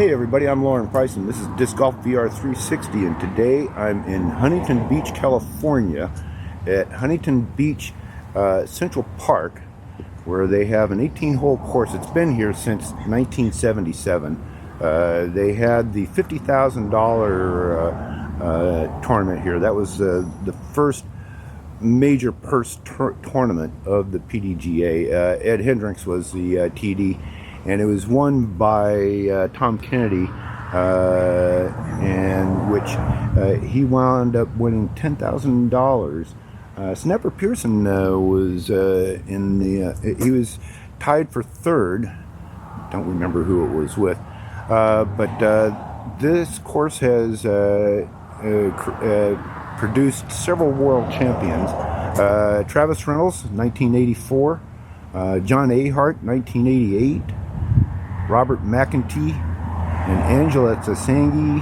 Hey everybody, I'm Lauren Price and this is Disc Golf VR 360, and today I'm in Huntington Beach, California at Huntington Beach Central Park, where they have an 18-hole course. It's been here since 1977. They had the $50,000 tournament here. That was the first major purse tournament of the PDGA. Ed Hendricks was the TD, and it was won by Tom Kennedy, and which he wound up winning $10,000. Snapper Pearson was in the he was tied for third. Don't remember who it was with, but this course has produced several world champions. Travis Reynolds, 1984. John Ahart, 1988. Robert McEntee and Angela Tsasangi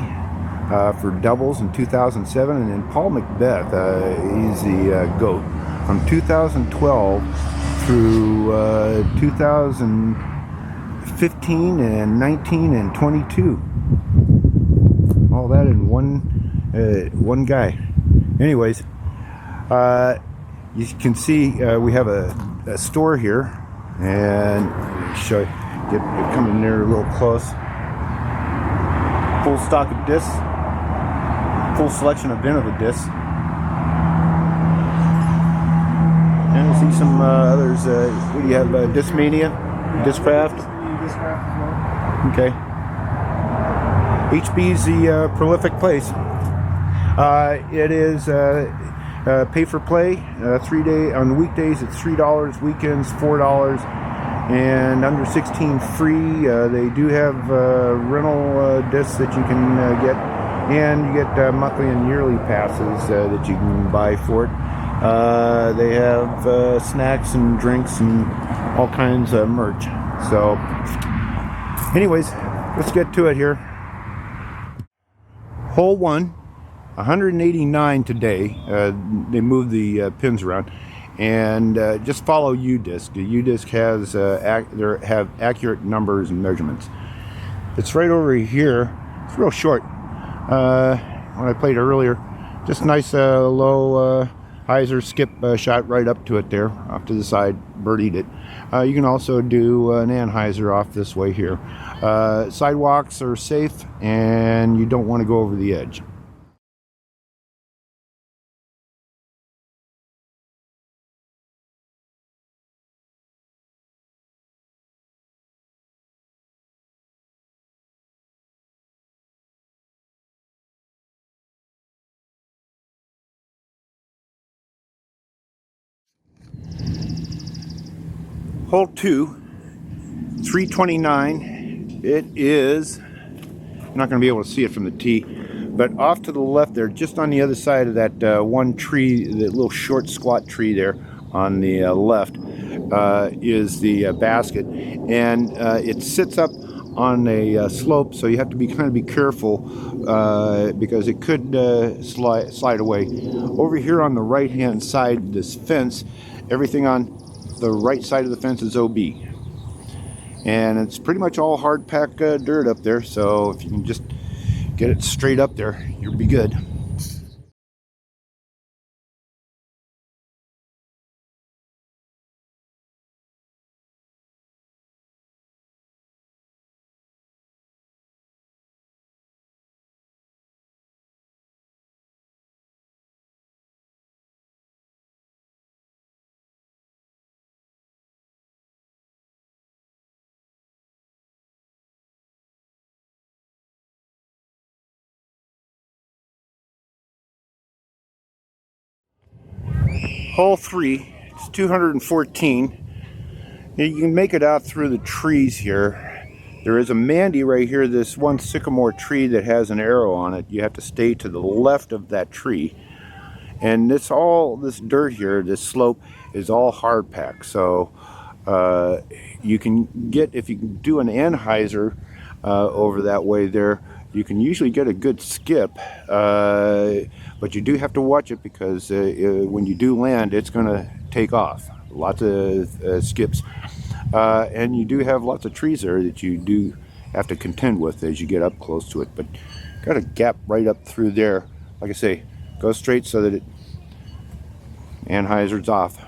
for doubles in 2007. And then Paul Macbeth, he's the GOAT, from 2012 through 2015 and 19 and 22. All that in one guy. Anyways, you can see we have a store here, and show get coming near a little close. Full stock of discs, full selection of Venova discs, and you'll see some others. What do you have? Discmania, Discraft. Okay. HB is the prolific place. It is pay for play. 3 day on weekdays it's $3, weekends $4, and under 16 free. They do have rental discs that you can get, and you get monthly and yearly passes that you can buy for it. They have snacks and drinks and all kinds of merch. So anyways, let's get to it here. Hole 1, 189 today. They moved the pins around, and just follow UDisc. The UDisc has have accurate numbers and measurements. It's right over here. It's real short. When I played earlier, just nice low hyzer skip shot right up to it there, off to the side, birdied it. You can also do an anhyzer off this way here. Sidewalks are safe, and you don't want to go over the edge. Hole 2, 329. It is, I'm not going to be able to see it from the tee, but off to the left there, just on the other side of that one tree, that little short squat tree there on the left, is the basket, and it sits up on a slope, so you have to be careful because it could slide away. Over here on the right hand side, this fence, everything on the right side of the fence is OB, and it's pretty much all hard pack dirt up there, so if you can just get it straight up there, you'll be good. Hole 3, it's 214. You can make it out through the trees here. There is a Mandy right here, this one sycamore tree that has an arrow on it. You have to stay to the left of that tree. And this dirt here, this slope, is all hard packed. So you can get, if you can do an anhyzer over that way there, you can usually get a good skip, but you do have to watch it, because when you do land, it's going to take off. Lots of skips, and you do have lots of trees there that you do have to contend with as you get up close to it. But got a gap right up through there. Like I say, go straight so that it anhydrous off.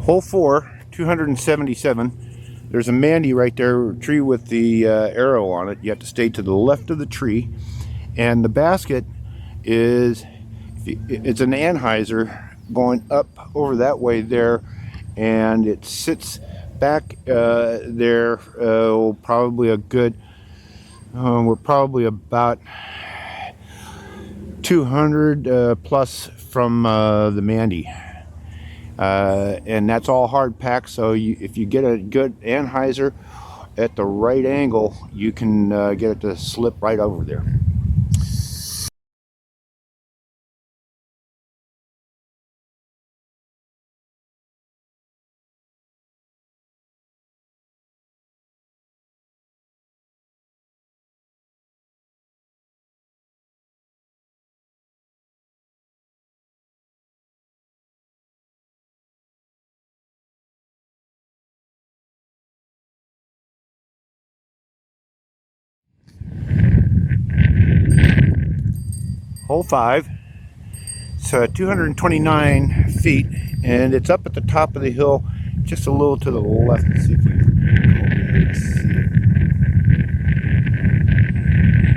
Hole 4, 277. There's a Mandy right there, tree with the arrow on it. You have to stay to the left of the tree. And the basket is, it's an anhyzer going up over that way there. And it sits back there probably a good, we're probably about 200 plus from the Mandy. And that's all hard packed, so if you get a good anhyzer at the right angle, you can get it to slip right over there. Hole 5. It's 229 feet, and it's up at the top of the hill, just a little to the left. Let's see if we can see it.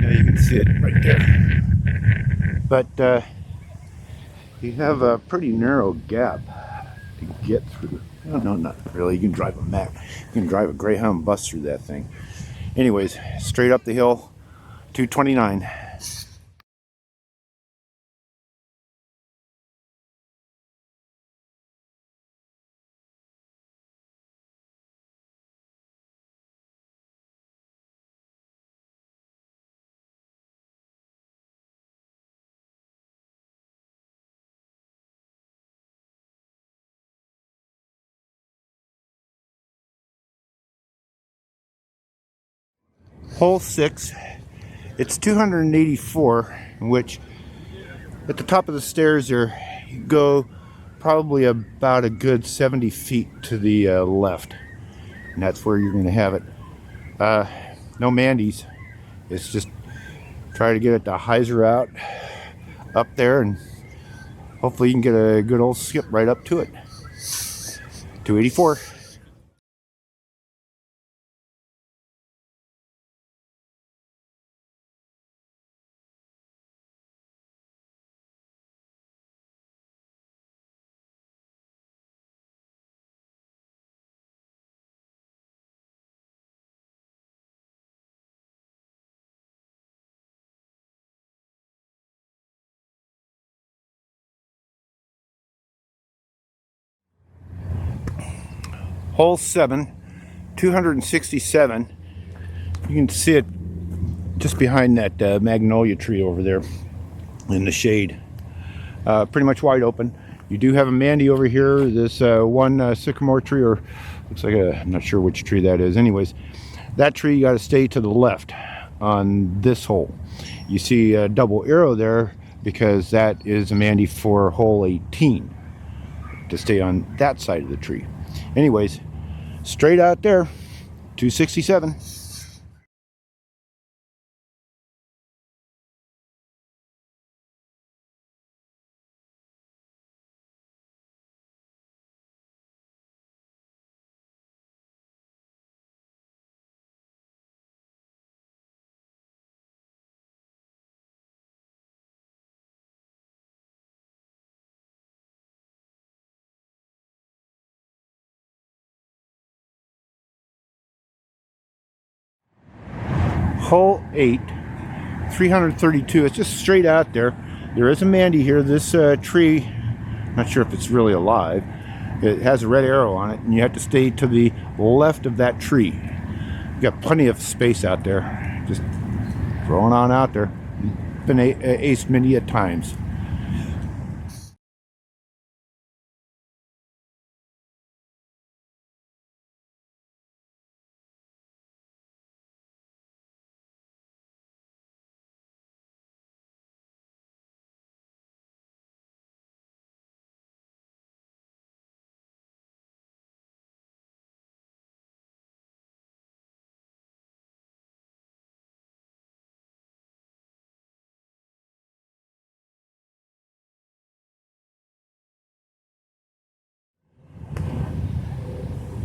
Yeah, you can see it right there. But you have a pretty narrow gap to get through. No, not really. You can drive a Mack. You can drive a Greyhound bus through that thing. Anyways, straight up the hill, 229. Hole 6, it's 284, in which at the top of the stairs there, you go probably about a good 70 feet to the left, and that's where you're going to have it. No Mandy's. It's just try to get it to hyzer out up there, and hopefully you can get a good old skip right up to it. 284. Hole 7, 267. You can see it just behind that magnolia tree over there in the shade. Pretty much wide open. You do have a Mandy over here. This one sycamore tree, or looks like I'm not sure which tree that is. Anyways, that tree you got to stay to the left on this hole. You see a double arrow there because that is a Mandy for hole 18, to stay on that side of the tree. Anyways, straight out there, 267. Hole 8, 332. It's just straight out there. There is a Mandy here. This tree, not sure if it's really alive. It has a red arrow on it, and you have to stay to the left of that tree. You got plenty of space out there. Just throwing on out there. been aced many a times.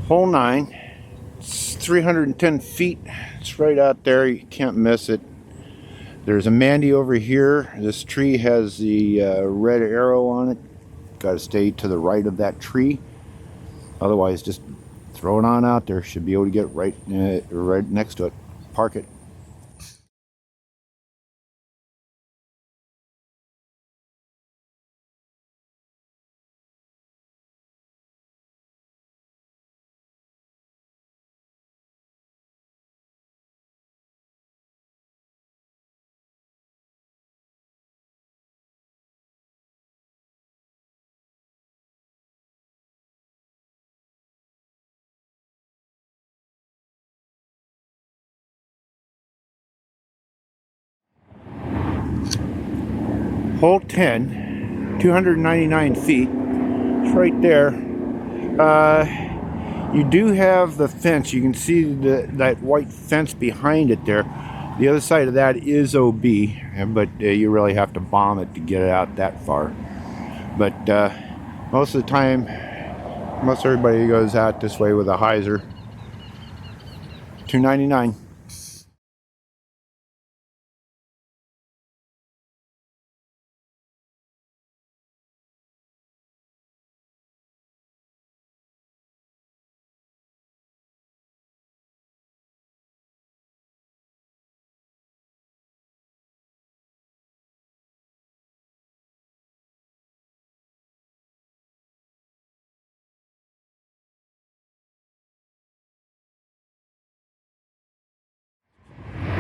Hole 9, it's 310 feet. It's right out there, you can't miss it. There's a Mandy over here. This tree has the red arrow on it. Got to stay to the right of that tree. Otherwise, just throw it on out there. Should be able to get right next to it. Park it. Hole 10, 299 feet. It's right there. You do have the fence. You can see that white fence behind it there. The other side of that is OB, but you really have to bomb it to get it out that far. But most of the time, most everybody goes out this way with a hyzer. 299.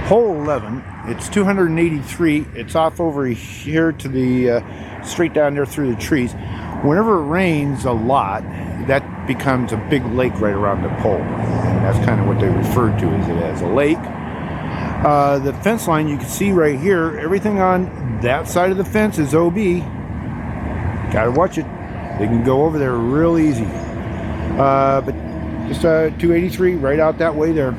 Hole 11, it's 283. It's off over here to the straight down there through the trees. Whenever it rains a lot, that becomes a big lake right around the pole. And that's kind of what they refer to as it as a lake. The fence line you can see right here, everything on that side of the fence is OB. Gotta watch it. They can go over there real easy. But just 283 right out that way there.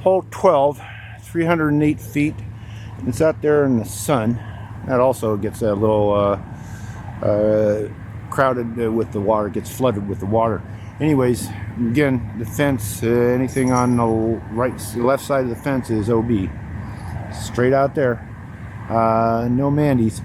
Hole 12, 308 feet. It's out there in the sun. That also gets a little crowded with the water, gets flooded with the water. Anyways, again, the fence, anything on the left side of the fence is OB. Straight out there. No Mandy's.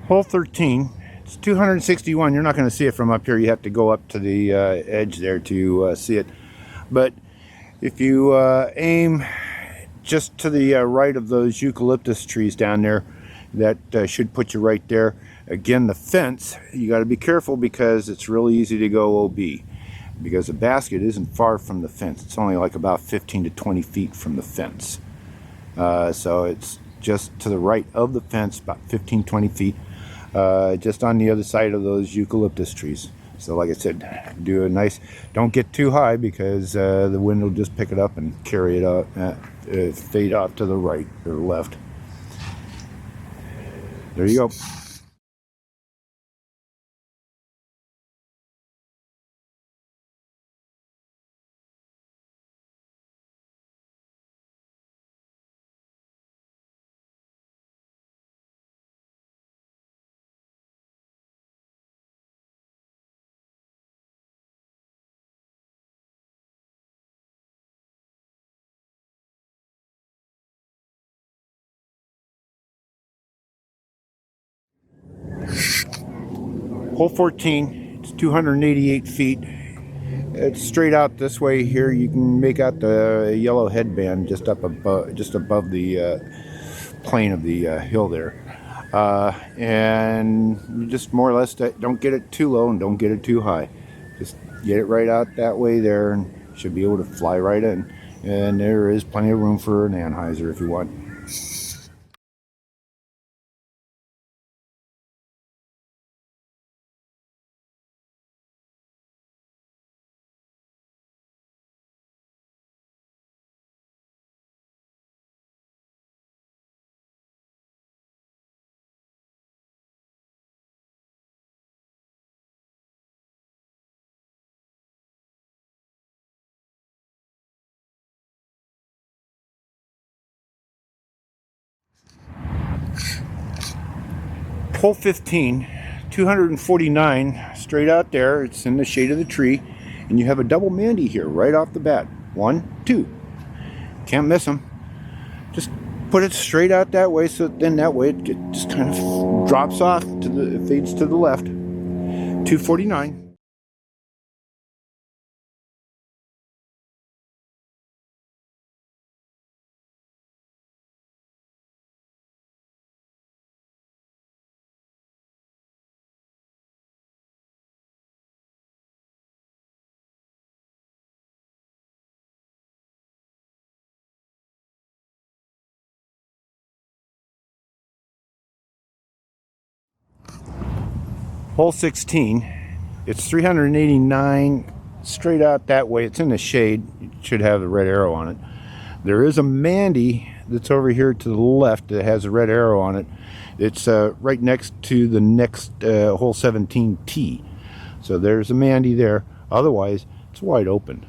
Hole 13, it's 261. You're not going to see it from up here. You have to go up to the edge there to see it. But if you aim just to the right of those eucalyptus trees down there, that should put you right there. Again, the fence, you got to be careful because it's really easy to go OB. Because the basket isn't far from the fence. It's only like about 15 to 20 feet from the fence. So it's just to the right of the fence, about 15-20 feet. Just on the other side of those eucalyptus trees. So like I said, do a nice, don't get too high because the wind will just pick it up and carry it up, fade off to the right or left. There you go. Hole 14, it's 288 feet. It's straight out this way here. You can make out the yellow headband just above the plane of the hill there. And you just more or less don't get it too low and don't get it too high. Just get it right out that way there and should be able to fly right in. And there is plenty of room for an anhyzer if you want. Hole 15, 249, straight out there. It's in the shade of the tree. And you have a double Mandy here right off the bat. 1, 2. Can't miss them. Just put it straight out that way, so then that way it just kind of drops off to the, fades to the left. 249. Hole 16. It's 389 straight out that way. It's in the shade. It should have the red arrow on it. There is a Mandy that's over here to the left that has a red arrow on it. It's right next to the next hole 17T. So there's a Mandy there. Otherwise, it's wide open.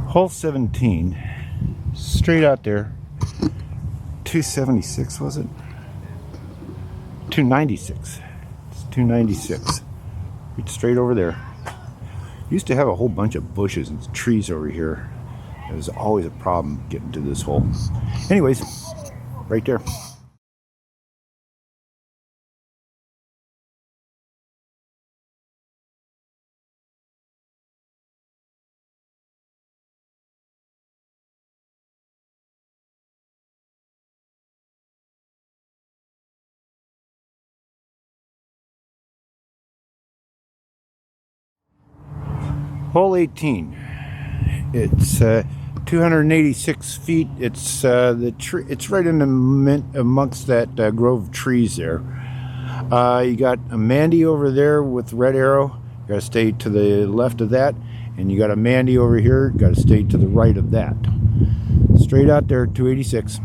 Hole 17, straight out there. 276 was it? 296. It's 296. It's straight over there. Used to have a whole bunch of bushes and trees over here. It was always a problem getting to this hole. Anyways, right there. Hole 18. It's 286 feet. It's the tree. It's right in the amongst that grove of trees there. You got a Mandy over there with red arrow. You got to stay to the left of that, and you got a Mandy over here. You got to stay to the right of that. Straight out there, 286.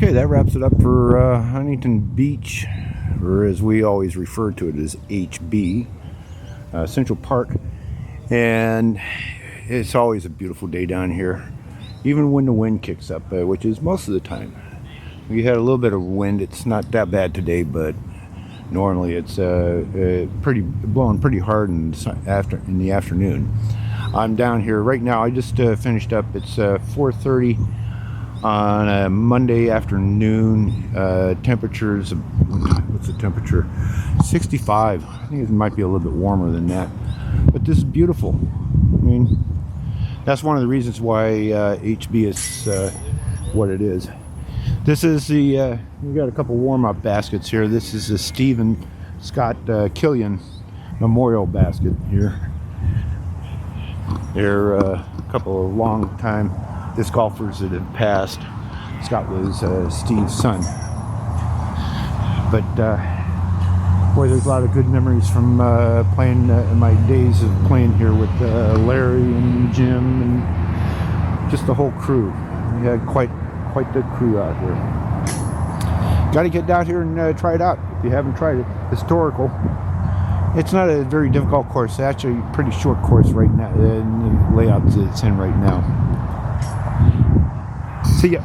Okay, that wraps it up for Huntington Beach, or as we always refer to it as HB, Central Park. And it's always a beautiful day down here, even when the wind kicks up, which is most of the time. We had a little bit of wind. It's not that bad today, but normally it's blowing pretty hard in the afternoon. I'm down here right now. I just finished up. It's 4:30 on a Monday afternoon. Temperatures, what's the temperature? 65. I think it might be a little bit warmer than that. But this is beautiful. I mean, that's one of the reasons why HB is what it is. This is the, we got a couple warm-up baskets here. This is the Stephen Scott Killian Memorial Basket here. They're a couple of long-time disc golfers that have passed. Scott was Steve's son. But boy, there's a lot of good memories from playing my days of playing here with Larry and Jim and just the whole crew. We had quite the crew out here. Got to get down here and try it out if you haven't tried it. Historical. It's not a very difficult course. It's actually a pretty short course right now in the layout that it's in right now. See ya.